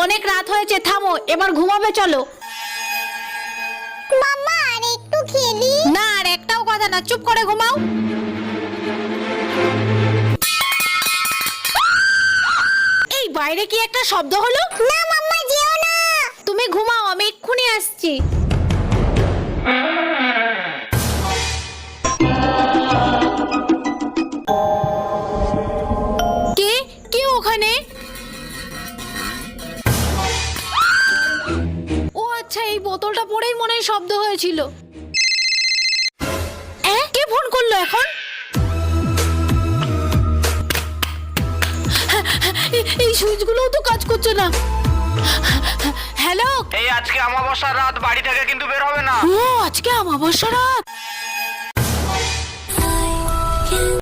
অনেক রাত হয়েছে, থামো, এবার ঘুমাবে চলো। মাম্মা আর একটু খেলি। না, আর একটাও কথা না, চুপ করে ঘুমাও। এই বাইরে কি একটা শব্দ হলো? না মাম্মা, যেও না। তুমি ঘুমাও, আমি এক্ষুনি আসছি। কে কে ওখানে? ও আচ্ছা, এই বোতলটা পড়েই মনে হয় শব্দ হয়েছিল। কে ফোন করলো এখন? এই সুইচগুলোও তো কাজ করছে না। হ্যালো। এই আজকে অমাবস্যার রাত, বাড়ি থেকে কিন্তু বের হবে না। ও আজকে অমাবস্যা রাত।